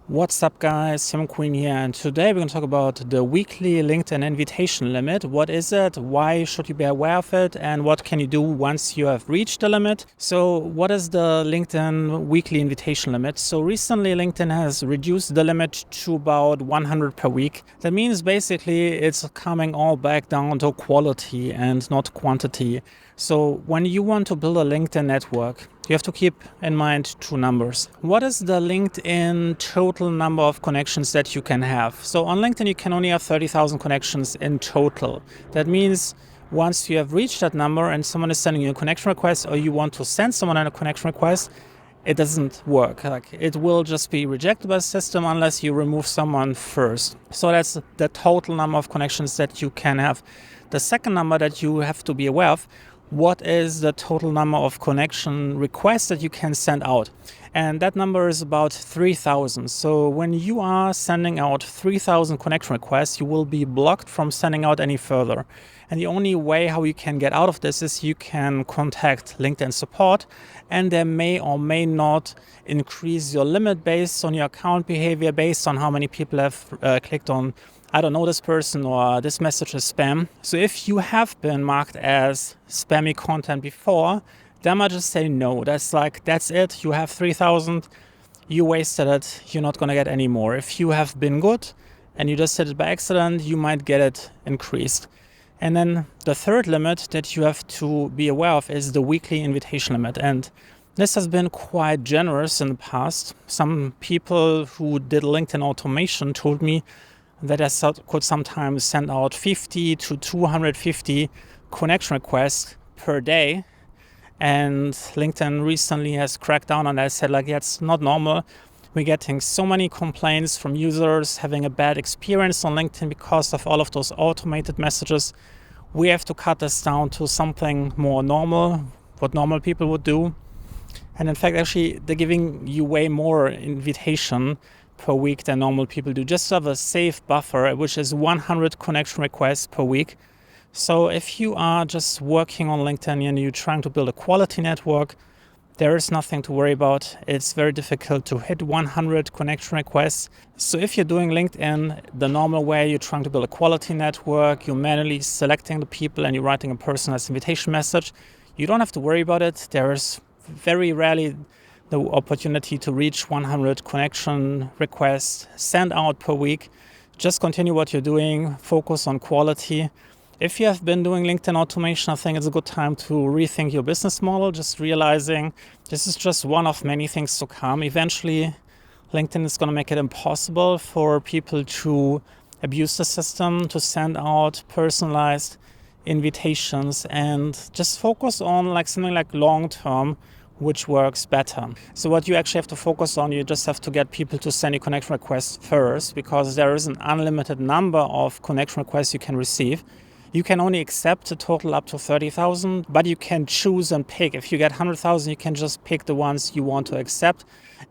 What's up, guys? Tim Queen here, and today we're going to talk about the weekly LinkedIn invitation limit. What is it? Why should you be aware of it? And what can you do once you have reached the limit? So what is the LinkedIn weekly invitation limit? So recently LinkedIn has reduced the limit to about 100 per week. That means basically it's coming all back down to quality and not quantity. So when you want to build a LinkedIn network, you have to keep in mind two numbers. What is the LinkedIn total number of connections that you can have? So on LinkedIn, you can only have 30,000 connections in total. That means once you have reached that number and someone is sending you a connection request, or you want to send someone a connection request, it doesn't work. It will just be rejected by the system unless you remove someone first. So that's the total number of connections that you can have. The second number that you have to be aware of: what is the total number of connection requests that you can send out? And that number is about 3,000. So when you are sending out 3,000 connection requests, you will be blocked from sending out any further. And the only way how you can get out of this is you can contact LinkedIn support, and they may or may not increase your limit based on your account behavior, based on how many people have clicked on I don't know this person, or this message is spam. So if you have been marked as spammy content before, then I might just say no. That's it. You have 3,000. You wasted it. You're not going to get any more. If you have been good and you just did it by accident, you might get it increased. And then the third limit that you have to be aware of is the weekly invitation limit. And this has been quite generous in the past. Some people who did LinkedIn automation told me that I could sometimes send out 50 to 250 connection requests per day. And LinkedIn recently has cracked down on that. I said, yeah, it's not normal. We're getting so many complaints from users having a bad experience on LinkedIn because of all of those automated messages. We have to cut this down to something more normal, what normal people would do. And in fact, actually, they're giving you way more invitation per week than normal people do, just to have a safe buffer, which is 100 connection requests per week. So if you are just working on LinkedIn and you're trying to build a quality network, there is nothing to worry about. It's very difficult to hit 100 connection requests. So if you're doing LinkedIn the normal way, you're trying to build a quality network, you're manually selecting the people and you're writing a personalized invitation message, you don't have to worry about it. There is very rarely the opportunity to reach 100 connection requests sent out per week. Just continue what you're doing, focus on quality. If you have been doing LinkedIn automation, I think it's a good time to rethink your business model, just realizing this is just one of many things to come. Eventually, LinkedIn is going to make it impossible for people to abuse the system, to send out personalized invitations, and just focus on something like long-term, which works better. So what you actually have to focus on, you just have to get people to send you connection requests first, because there is an unlimited number of connection requests you can receive. You can only accept a total up to 30,000, but you can choose and pick. If you get 100,000, you can just pick the ones you want to accept.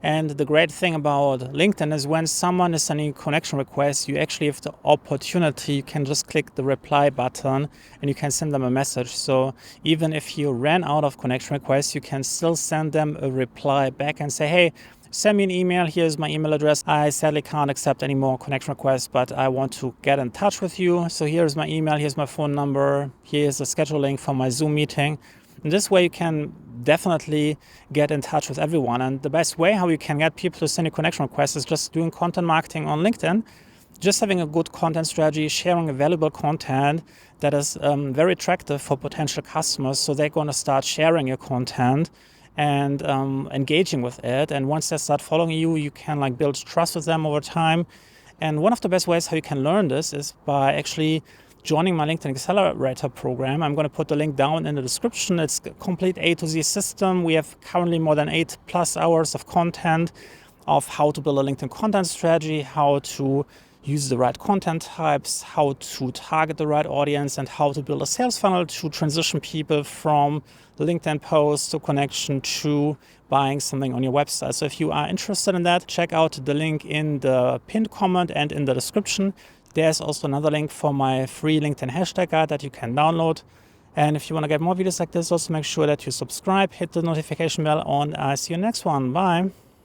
And the great thing about LinkedIn is when someone is sending connection requests, you actually have the opportunity. You can just click the reply button and you can send them a message. So even if you ran out of connection requests, you can still send them a reply back and say, hey, send me an email. Here's my email address. I sadly can't accept any more connection requests, but I want to get in touch with you. So here's my email. Here's my phone number. Here's the schedule link for my Zoom meeting. And this way you can definitely get in touch with everyone. And the best way how you can get people to send you connection requests is just doing content marketing on LinkedIn. Just having a good content strategy, sharing valuable content that is very attractive for potential customers. So they're going to start sharing your content and engaging with it. And once they start following you, you can build trust with them over time. And one of the best ways how you can learn this is by actually joining my LinkedIn Accelerator program. I'm going to put the link down in the description. It's a complete A to Z system. We have currently more than 8+ hours of content of how to build a LinkedIn content strategy, how to use the right content types, how to target the right audience, and how to build a sales funnel to transition people from LinkedIn posts to connection to buying something on your website. So if you are interested in that, check out the link in the pinned comment and in the description. There's also another link for my free LinkedIn hashtag guide that you can download. And if you want to get more videos like this, also make sure that you subscribe, hit the notification bell, and I see you next one. Bye.